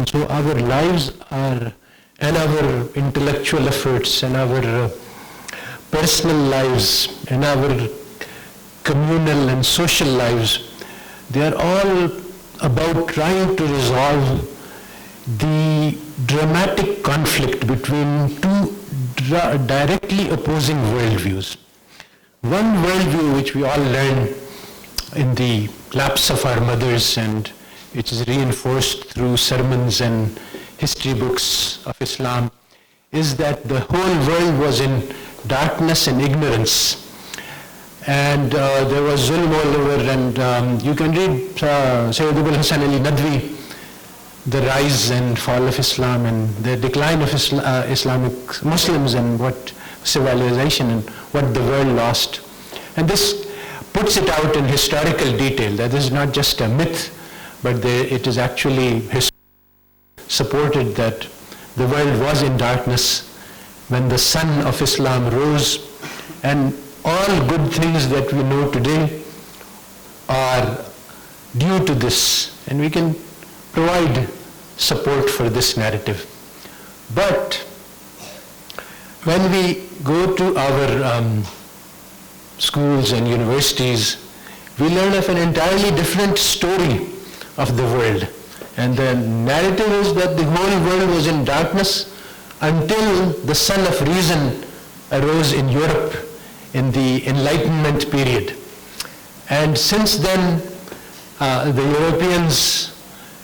And so our lives are, and our intellectual efforts, and our personal lives, and our communal and social lives, they are all about trying to resolve the dramatic conflict between two directly opposing worldviews. One worldview which we all learn in the laps of our mothers, and which is reinforced through sermons and history books of Islam, is that the whole world was in darkness and ignorance. And there was zulm all over, and you can read Sayyid Abul Hasan Ali Nadwi, the rise and fall of Islam and the decline of Islamic Muslims and what civilization and what the world lost. And this puts it out in historical detail. That is not just a myth, but it is actually supported that the world was in darkness when the sun of Islam rose, and all good things that we know today are due to this, and we can provide support for this narrative. But when we go to our schools and universities, we learn of an entirely different story of the world. And the narrative is that the whole world was in darkness until the sun of reason arose in Europe in the Enlightenment period. And since then, the Europeans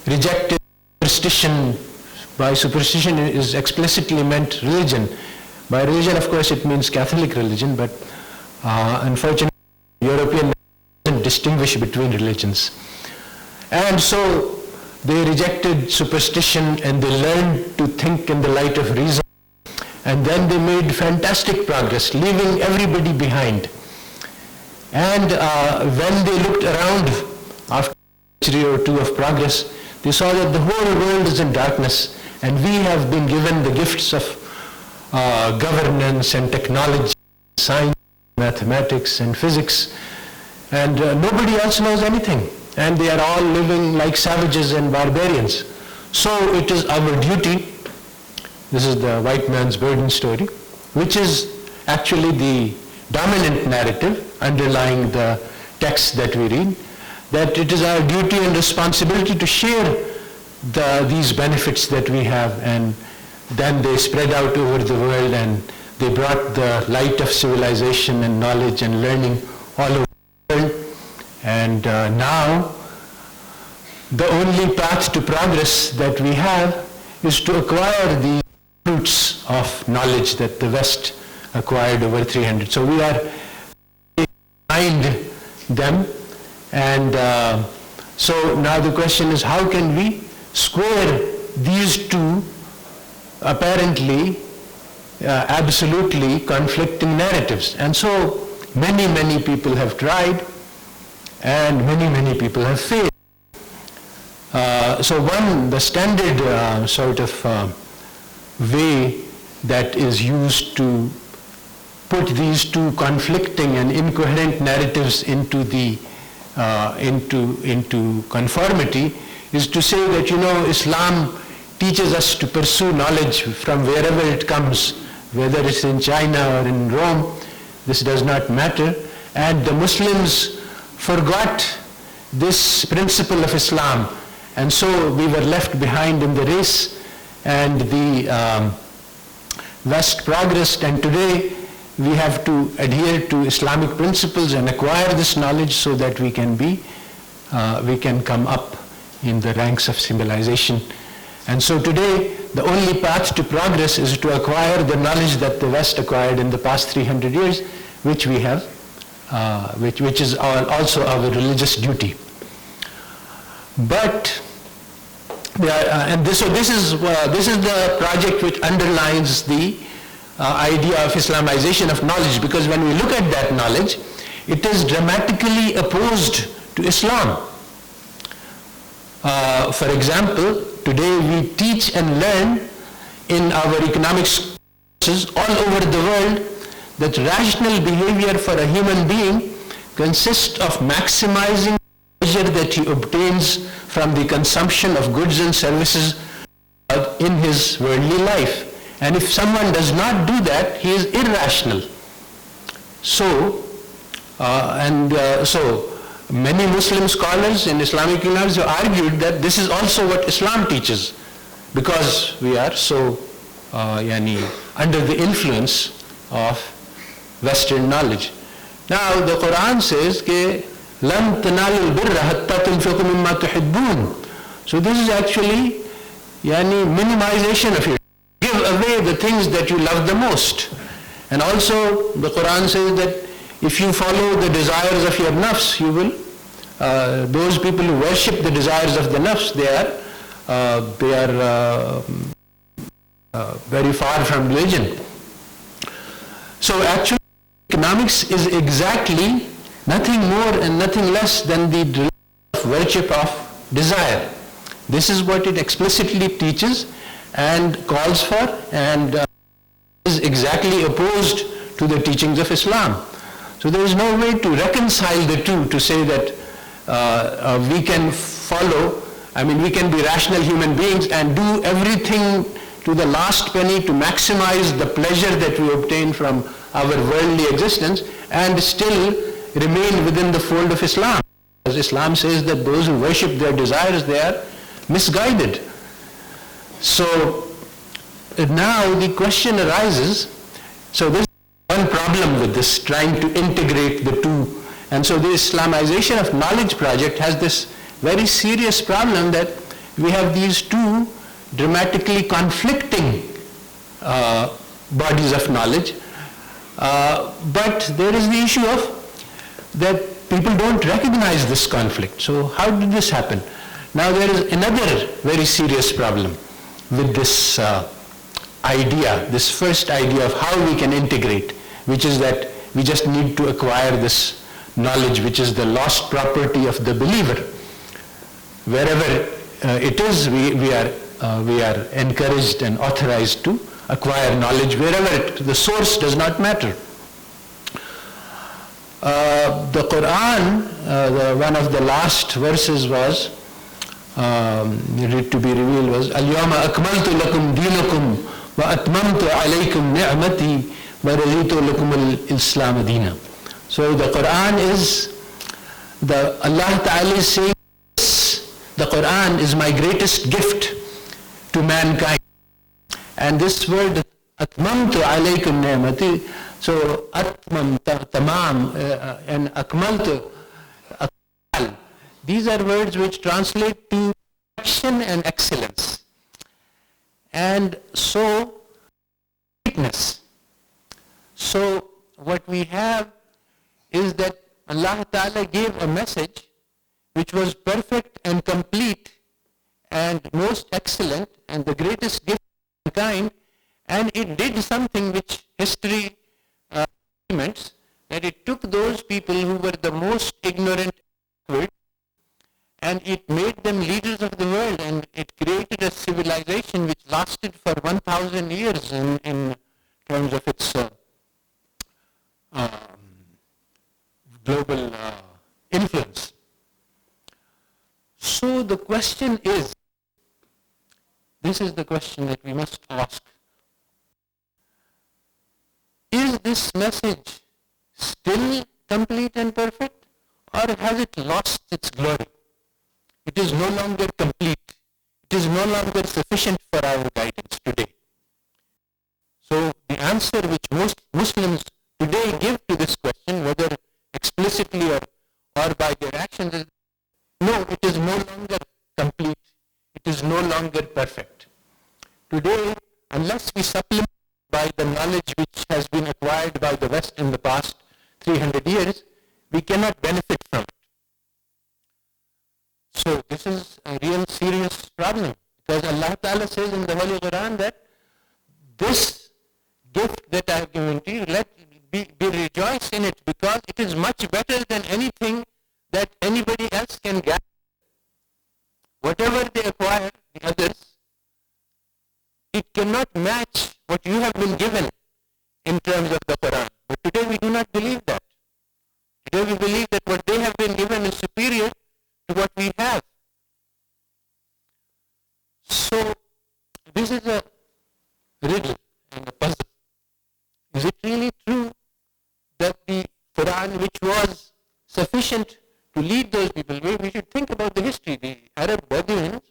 rejected superstition. By superstition is explicitly meant religion. By religion, of course, it means Catholic religion, but unfortunately, European doesn't distinguish between religions. And so they rejected superstition and they learned to think in the light of reason. And then they made fantastic progress, leaving everybody behind. And when they looked around after a century or two of progress, they saw that the whole world is in darkness, and we have been given the gifts of governance and technology, science, mathematics and physics, and nobody else knows anything. And they are all living like savages and barbarians. So it is our duty. This is the white man's burden story, which is actually the dominant narrative underlying the text that we read, that it is our duty and responsibility to share these benefits that we have, and then they spread out over the world, and they brought the light of civilization and knowledge and learning all over the world. And now, the only path to progress that we have is to acquire the fruits of knowledge that the West acquired over 300. So we are behind them, and so now the question is, how can we square these two apparently absolutely conflicting narratives? And so many people have tried, and many people have failed. So the standard sort of way that is used to put these two conflicting and incoherent narratives into conformity is to say that, Islam teaches us to pursue knowledge from wherever it comes, whether it's in China or in Rome. This does not matter. And the Muslims forgot this principle of Islam, and so we were left behind in the race, and the West progressed, and today we have to adhere to Islamic principles and acquire this knowledge so that we can come up in the ranks of civilization. And so today, the only path to progress is to acquire the knowledge that the West acquired in the past 300 years, which we have, which is also our religious duty. But this is the project which underlines the idea of Islamization of knowledge, because when we look at that knowledge, it is dramatically opposed to Islam. For example, today we teach and learn in our economics courses all over the world that rational behavior for a human being consists of maximizing the pleasure that he obtains from the consumption of goods and services in his worldly life. And if someone does not do that, he is irrational. So, so many Muslim scholars in Islamic scholars have argued that this is also what Islam teaches, because we are so under the influence of Western knowledge. Now the Quran says that لَن تَنَالُوا الْبِرَّ حَتَّى تُنْفِقُوا مِمَّا تُحِبُّونَ. So this is actually minimization of your, give away the things that you love the most. And also the Quran says that if you follow the desires of your nafs, you will, those people who worship the desires of the nafs, they are very far from religion. So actually economics is exactly nothing more and nothing less than the worship of desire. This is what it explicitly teaches and calls for, and is exactly opposed to the teachings of Islam. So there is no way to reconcile the two, to say that we can follow, we can be rational human beings and do everything to the last penny to maximize the pleasure that we obtain from our worldly existence and still remain within the fold of Islam. As Islam says that those who worship their desires, they are misguided. So now the question arises, so this is one problem with this, trying to integrate the two. And so the Islamization of Knowledge project has this very serious problem that we have these two dramatically conflicting bodies of knowledge. But there is the issue of that people don't recognize this conflict. So how did this happen? Now there is another very serious problem with this idea, this first idea of how we can integrate, which is that we just need to acquire this knowledge, which is the lost property of the believer. Wherever it is, we are encouraged and authorized to acquire knowledge wherever the source does not matter. The Quran, one of the last verses was to be revealed was Al-Yawma akmaltu lakum dinakum wa atmamtu alaykum ni'mati wa raditu lakum al-Islam deena. So the Quran is, Allah Ta'ala is saying, the Quran is my greatest gift to mankind. And this word atmamtu alaykum ni'mati, so atmam, tamam, and akmaltu, akmal, these are words which translate to perfection and excellence. And so, greatness. So what we have is that Allah Ta'ala gave a message which was perfect and complete and most excellent and the greatest gift of mankind, and it did something which history documents, that it took those people who were the most ignorant and it made them leaders of the world, and it created a civilization which lasted for 1,000 years in terms of its global influence. So the question is, this is the question that we must ask. Is this message still complete and perfect, or has it lost its glory? It is no longer complete. It is no longer sufficient for our guidance today. So the answer which most Muslims today give to this question, whether explicitly or by their actions, is no, it is no longer complete. It is no longer perfect. Today, unless we supplement by the knowledge which has been acquired by the West in the past 300 years, we cannot benefit from it. So this is a real serious problem, because Allah Ta'ala says in the Holy Quran that this gift that I have given to you, let be rejoice in it, because it is much better than anything that anybody else can gather. Whatever they acquire, the others, it cannot match what you have been given in terms of the Quran. But today we do not believe that. Today we believe that what they have been given is superior to what we have. So this this is a riddle and a puzzle. Is it really true that the Quran, which was sufficient to lead those people, we should think about the history. The Arab Bedouins,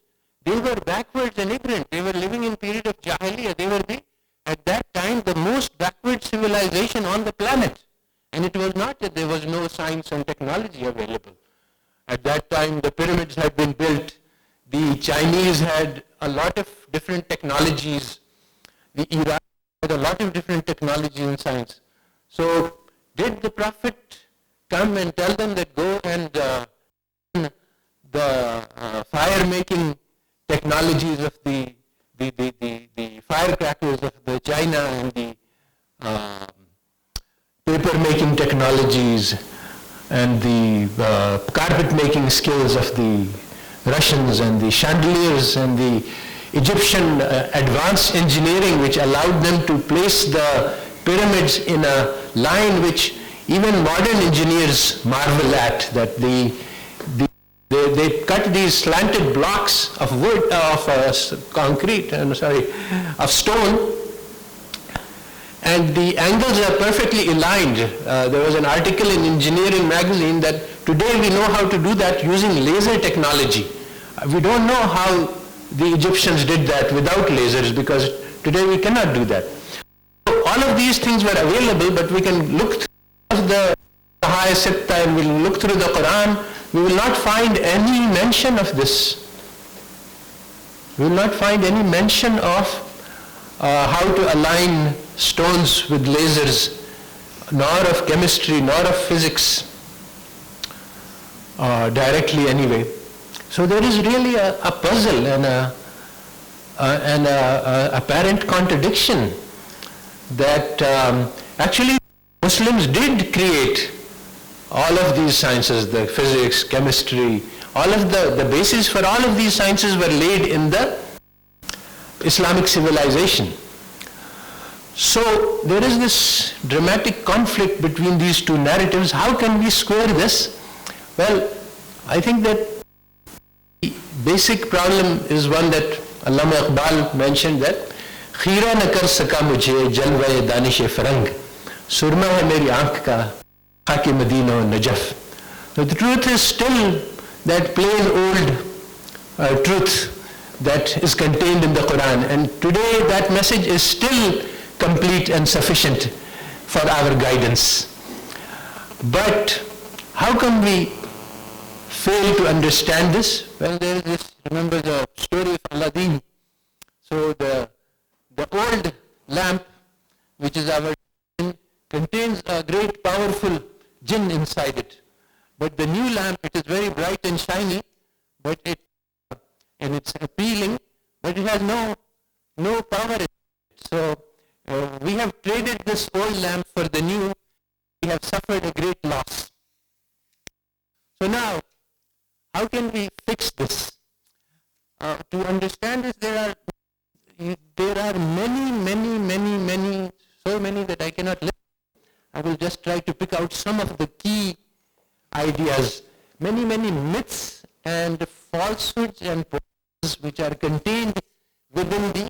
they were backwards and ignorant. They were living in period of Jahiliyyah. They were at that time the most backward civilization on the planet. And it was not that there was no science and technology available. At that time the pyramids had been built. The Chinese had a lot of different technologies. The Iraq had a lot of different technology and science. So did the Prophet come and tell them that go and the fire-making technologies of the firecrackers of the China and the paper-making technologies and the carpet-making skills of the Russians and the chandeliers and the Egyptian advanced engineering which allowed them to place the pyramids in a line which even modern engineers marvel at, that they cut these slanted blocks of wood, of concrete, of stone, and the angles are perfectly aligned. There was an article in Engineering magazine that today we know how to do that using laser technology. We don't know how the Egyptians did that without lasers, because today we cannot do that. So all of these things were available, but we can look through the Sahaya Sitta and we'll look through the Quran. We will not find any mention of this. We will not find any mention of how to align stones with lasers, nor of chemistry, nor of physics, directly anyway. So there is really a puzzle and a apparent contradiction that actually Muslims did create all of these sciences, the physics, chemistry, all of the basis for all of these sciences were laid in the Islamic civilization. So there is this dramatic conflict between these two narratives. How can we square this? Well, I think that the basic problem is one that Allama Iqbal mentioned, that khira na kar saka mujhe jalwa-e danish-e-farang, surma hai meri aankh ka khaki Madina and Najaf. Now the truth is still that plain old truth that is contained in the Quran, and today that message is still complete and sufficient for our guidance. But how come we fail to understand this? Well, there is this, remember the story of Aladdin. So the old lamp, which is our jinn, contains a great powerful jinn inside it. But the new lamp, it is very bright and shiny, but and it's appealing, but it has no power in it. So we have traded this old lamp for the new. We have suffered a great loss. So now, how can we fix this? To understand this, there are many, so many that I cannot list. I will just try to pick out some of the key ideas. Many myths and falsehoods and purposes which are contained within the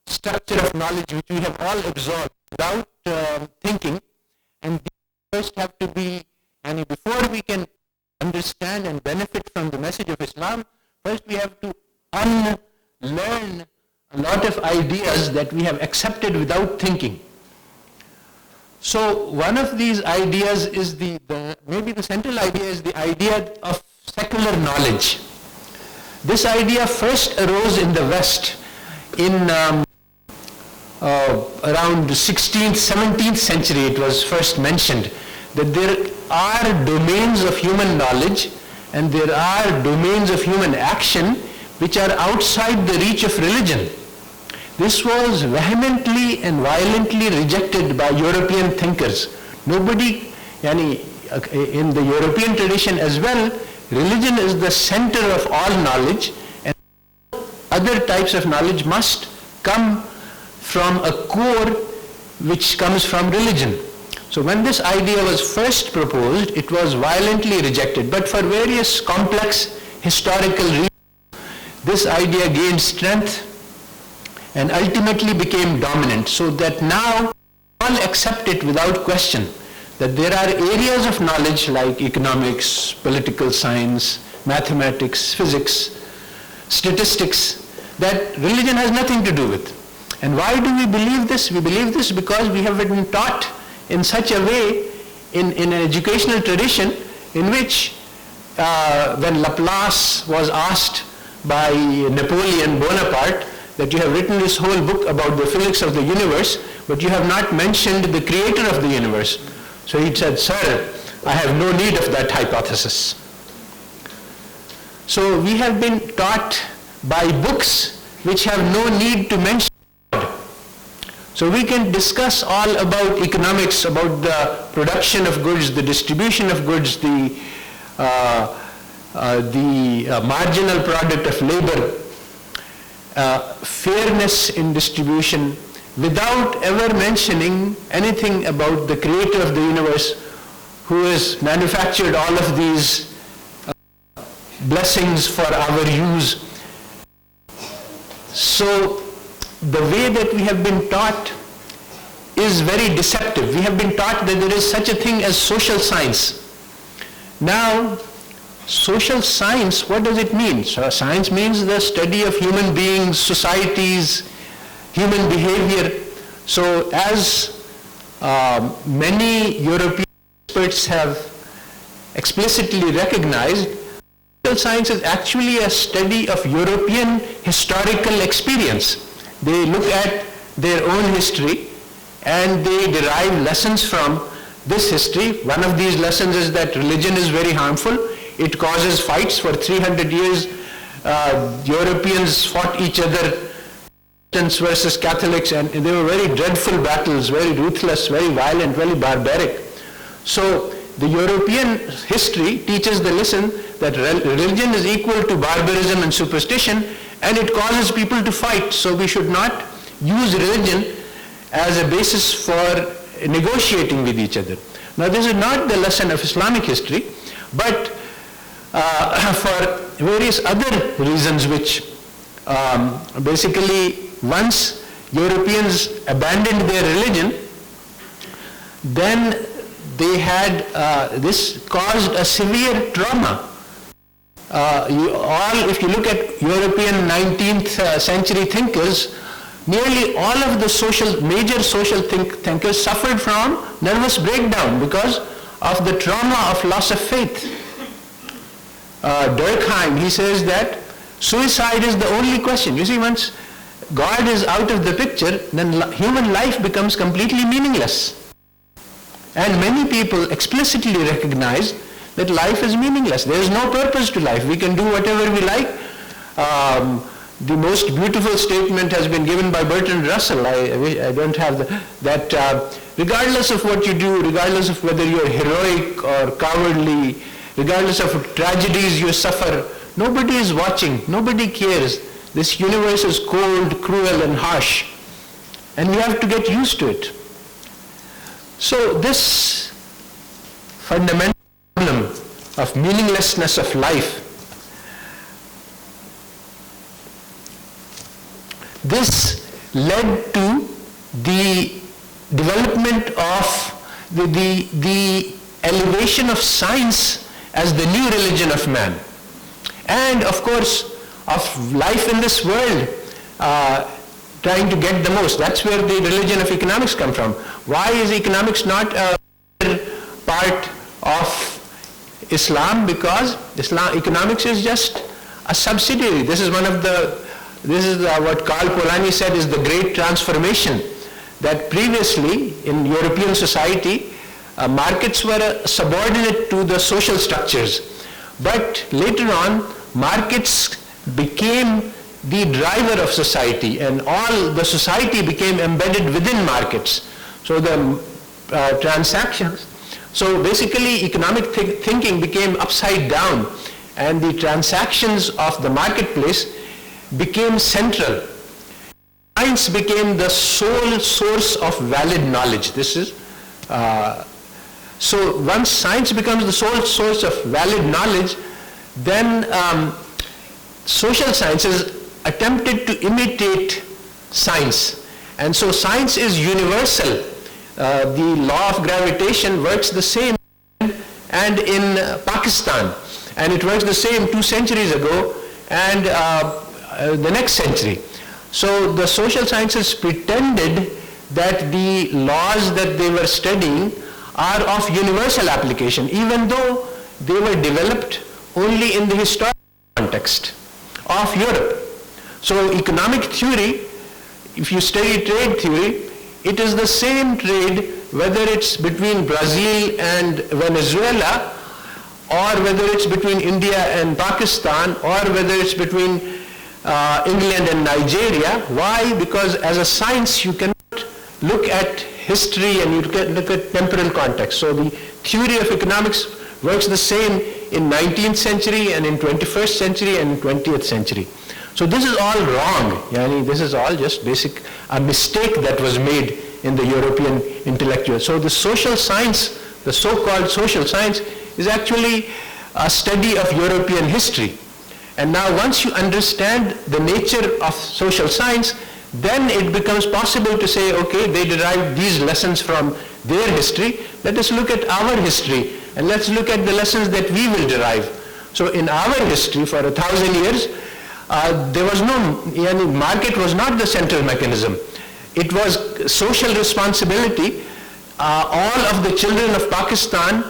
structure of knowledge which we have all absorbed without thinking, and these first have to be, and before we can understand and benefit from the message of Islam, first we have to unlearn a lot of ideas that we have accepted without thinking. So one of these ideas is maybe the central idea is the idea of secular knowledge. This idea first arose in the West in around the 16th, 17th century. It was first mentioned that there are domains of human knowledge and there are domains of human action which are outside the reach of religion. This was vehemently and violently rejected by European thinkers. Nobody, in the European tradition as well, religion is the center of all knowledge, and other types of knowledge must come from a core which comes from religion. So when this idea was first proposed, it was violently rejected, but for various complex historical reasons, this idea gained strength and ultimately became dominant, so that now all accept it without question, that there are areas of knowledge like economics, political science, mathematics, physics, statistics, that religion has nothing to do with. And why do we believe this? We believe this because we have been taught in such a way in an educational tradition in which when Laplace was asked by Napoleon Bonaparte that you have written this whole book about the physics of the universe, but you have not mentioned the creator of the universe. So he said, "Sir, I have no need of that hypothesis." So we have been taught by books which have no need to mention God. So we can discuss all about economics, about the production of goods, the distribution of goods, the marginal product of labor, fairness in distribution, without ever mentioning anything about the creator of the universe who has manufactured all of these blessings for our use. So the way that we have been taught is very deceptive. We have been taught that there is such a thing as social science. Now, social science, what does it mean? So science means the study of human beings, societies, human behavior. So as many European experts have explicitly recognized, social science is actually a study of European historical experience. They look at their own history and they derive lessons from this history. One of these lessons is that religion is very harmful. It causes fights. For 300 years, Europeans fought each other, Protestants versus Catholics, and they were very dreadful battles, very ruthless, very violent, very barbaric. So the European history teaches the lesson that religion is equal to barbarism and superstition, and it causes people to fight. So we should not use religion as a basis for negotiating with each other. Now this is not the lesson of Islamic history, but for various other reasons which basically once Europeans abandoned their religion, then they had, this caused a severe trauma. If you look at European 19th century thinkers, nearly all of the major social thinkers suffered from nervous breakdown because of the trauma of loss of faith. Durkheim, he says that suicide is the only question. You see, once God is out of the picture, then human life becomes completely meaningless. And many people explicitly recognize that life is meaningless. There is no purpose to life. We can do whatever we like. The most beautiful statement has been given by Bertrand Russell. I don't have that. Regardless of what you do, regardless of whether you're heroic or cowardly, regardless of tragedies you suffer, nobody is watching. Nobody cares. This universe is cold, cruel, and harsh, and we have to get used to it. So this fundamental problem of meaninglessness of life, this led to the development of the elevation of science as the new religion of man, and of course of life in this world, trying to get the most. That's where the religion of economics come from. Why is economics not a part of Islam? Because economics is just a subsidiary. This is what Karl Polanyi said is the great transformation, that previously in European society, markets were subordinate to the social structures. But later on, markets became the driver of society, and all the society became embedded within markets. So the transactions, so basically economic thinking became upside down, and the transactions of the marketplace became central. Science became the sole source of valid knowledge. This is so once science becomes the sole source of valid knowledge, then social sciences attempted to imitate science. And so science is universal. The law of gravitation works the same and in Pakistan, and it works the same 2 centuries ago and the next century. So the social sciences pretended that the laws that they were studying are of universal application, even though they were developed only in the historical context of Europe. So economic theory, if you study trade theory, it is the same trade whether it's between Brazil and Venezuela, or whether it's between India and Pakistan, or whether it's between England and Nigeria. Why? Because as a science you cannot look at history and you can look at temporal context. So the theory of economics works the same in 19th century and in 21st century and 20th century. So this is all wrong. Yani this is all just a mistake that was made in the European intellectuals. So the social science, the so-called social science, is actually a study of European history. And now once you understand the nature of social science, then it becomes possible to say, okay, they derived these lessons from their history. Let us look at our history and let's look at the lessons that we will derive. So in our history for 1,000 years, there was no, market was not the central mechanism. It was social responsibility. All of the children of Pakistan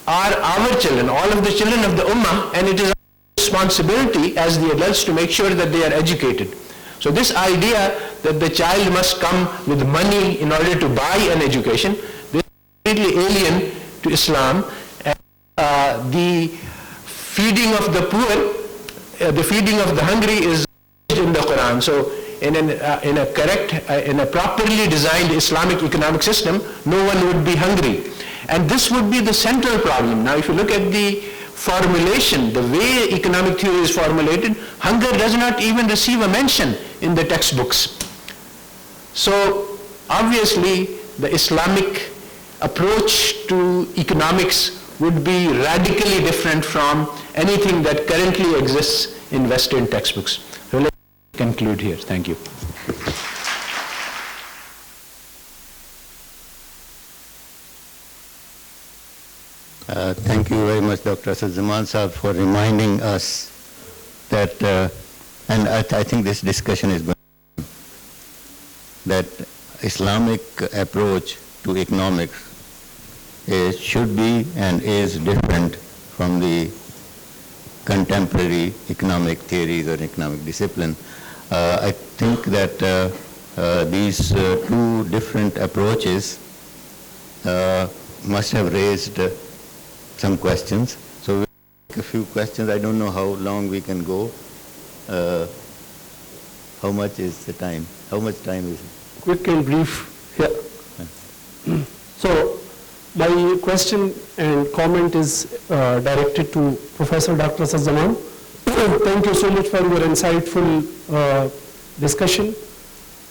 are our children, all of the children of the Ummah, and it is our responsibility as the adults to make sure that they are educated. So this idea that the child must come with money in order to buy an education, this is completely alien to Islam. And, the feeding of the poor, the feeding of the hungry is in the Quran. So in a properly designed Islamic economic system, no one would be hungry. And this would be the central problem. Now if you look at the formulation, the way economic theory is formulated, hunger does not even receive a mention in the textbooks. So obviously the Islamic approach to economics would be radically different from anything that currently exists in Western textbooks. So let's conclude here. Thank you. Thank you very much, Dr. Asad Zaman Sahab, for reminding us that, and I think this discussion is going on, that Islamic approach to economics should be and is different from the contemporary economic theories or economic discipline. I think that these two different approaches must have raised some questions. So we'll take a few questions. I don't know how long we can go. How much is the time? How much time is it? Quick and brief. Yeah. So my question and comment is directed to Professor Dr. Asad Zaman. Thank you so much for your insightful discussion.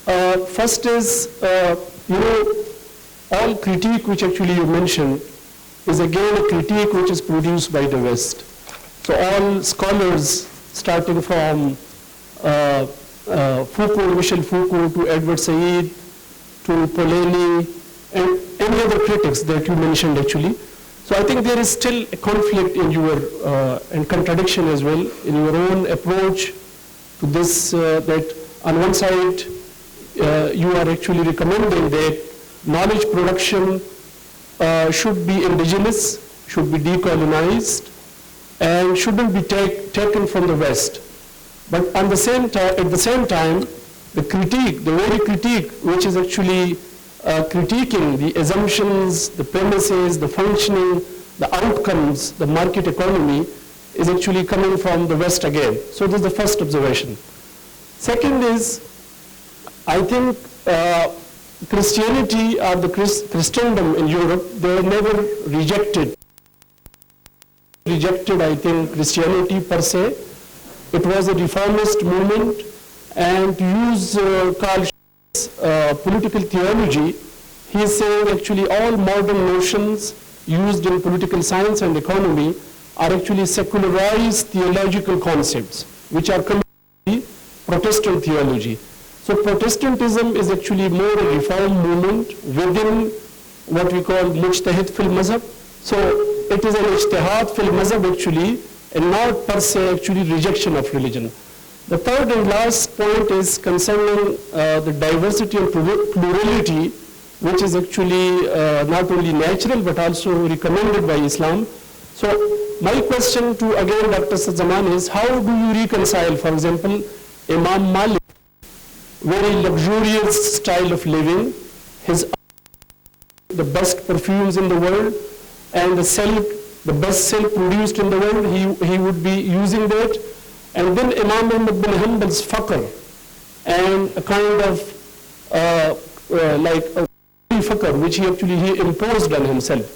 First is, all critique which actually you mentioned is again a critique which is produced by the West. So all scholars, starting from Foucault, Michel Foucault, to Edward Said, to Polanyi, and any other critics that you mentioned actually. So I think there is still a conflict in your, and contradiction as well, in your own approach to this, that on one side, you are actually recommending that knowledge production should be indigenous, should be decolonized, and shouldn't be taken from the West. But at the same time, the critique, the very critique which is actually critiquing the assumptions, the premises, the functioning, the outcomes, the market economy, is actually coming from the West again. So this is the first observation. Second is, I think Christianity or the Christendom in Europe, they never rejected, I think, Christianity per se. It was a reformist movement, and to use Karl Schmitt's political theology, he is saying actually all modern notions used in political science and economy are actually secularized theological concepts, which are coming from Protestant theology. So Protestantism is actually more a reform movement within what we call mujtahid fil mazhab. So it is an ijtihad fil mazhab actually, and not per se actually rejection of religion. The third and last point is concerning the diversity and plurality, which is actually not only natural but also recommended by Islam. So my question to again Dr. Zaman is, how do you reconcile, for example, Imam Malik, very luxurious style of living, his the best perfumes in the world, and the silk, the best silk produced in the world, he would be using that. And then Imam Ahmad bin Hanbal's faqr, and a kind of like a faqr, which he imposed on himself.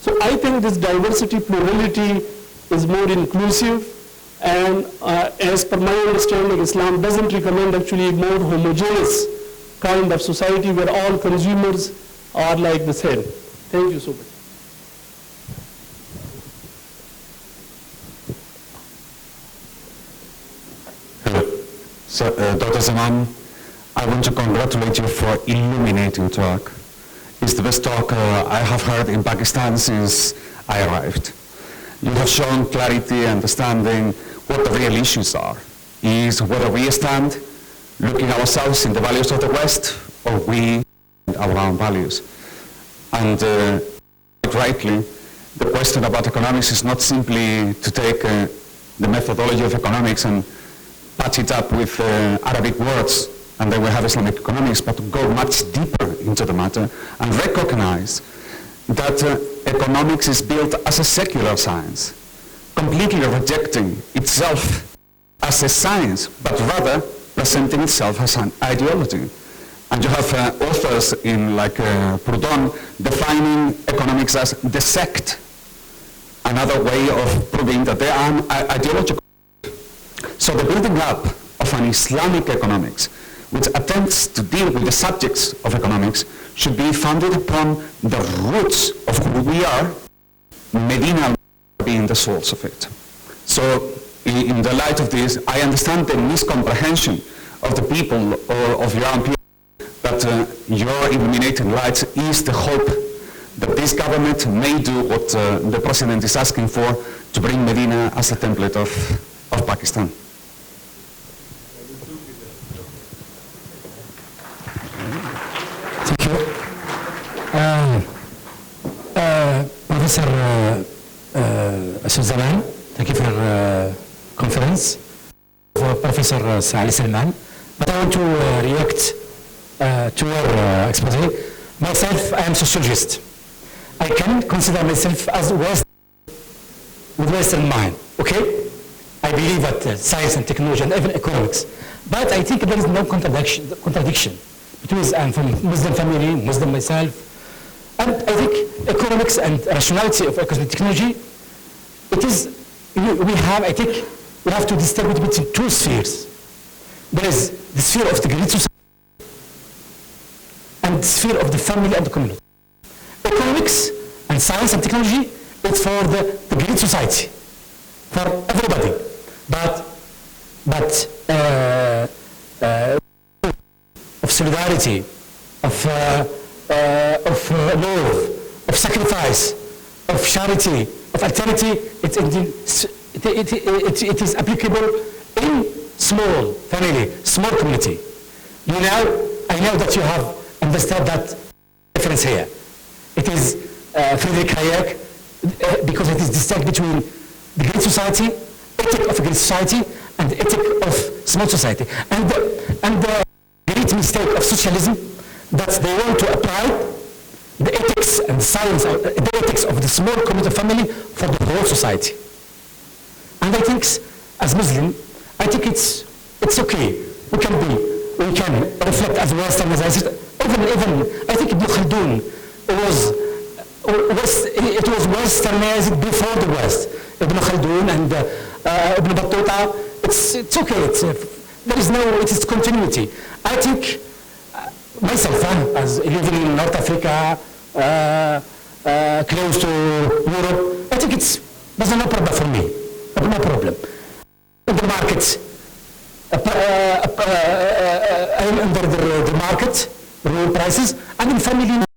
So I think this diversity, plurality is more inclusive, and as per my understanding, Islam doesn't recommend actually more homogeneous kind of society where all consumers are like the same. Thank you so much. So, Dr. Zaman, I want to congratulate you for illuminating talk. It's the best talk I have heard in Pakistan since I arrived. You have shown clarity, understanding what the real issues are. Is whether we stand looking ourselves in the values of the West, or we our own values. And rightly, the question about economics is not simply to take the methodology of economics and patch it up with Arabic words, and then we have Islamic economics, but to go much deeper into the matter and recognize that economics is built as a secular science, completely rejecting itself as a science, but rather presenting itself as an ideology. And you have authors in like Proudhon defining economics as the sect, another way of proving that they are ideological. So the building up of an Islamic economics, which attempts to deal with the subjects of economics, should be founded upon the roots of who we are, Medina being the source of it. So in the light of this, I understand the miscomprehension of the people or of your own people that your illuminating lights is the hope that this government may do what the president is asking for, to bring Medina as a template of Pakistan. Thank you. Professor Zaman, thank you for conference. For Professor Sali Salman, but I want to react to your expose. Myself, I am sociologist. I can consider myself as with Western mind, okay? I believe that science and technology and even economics, but I think there is no contradiction between I'm from Muslim family, Muslim myself, and I think economics and rationality of economic technology, it is, I think we have to distinguish between two spheres. There is the sphere of the great society and the sphere of the family and the community. Economics and science and technology, it's for the great society, for everybody. But of solidarity, of love, of sacrifice, of charity, of alterity, it is applicable in small family, small community. I know that you have understood that difference here. It is Friedrich Hayek, because it is distinct between the great society, ethic of a great society, and the ethic of small society. And the great mistake of socialism, that they want to apply the ethics and science, the ethics of the small community family for the whole society. And I think, as Muslim, I think it's okay. We can reflect as Western, as I said. Even I think Ibn Khaldun it was Westernized before the West. Ibn Khaldun and Ibn Battuta, it's okay. It is continuity. I think myself, as living in North Africa, close to Europe, I think there's no problem for me. No problem. In the markets, I selling under the market, real prices, and in family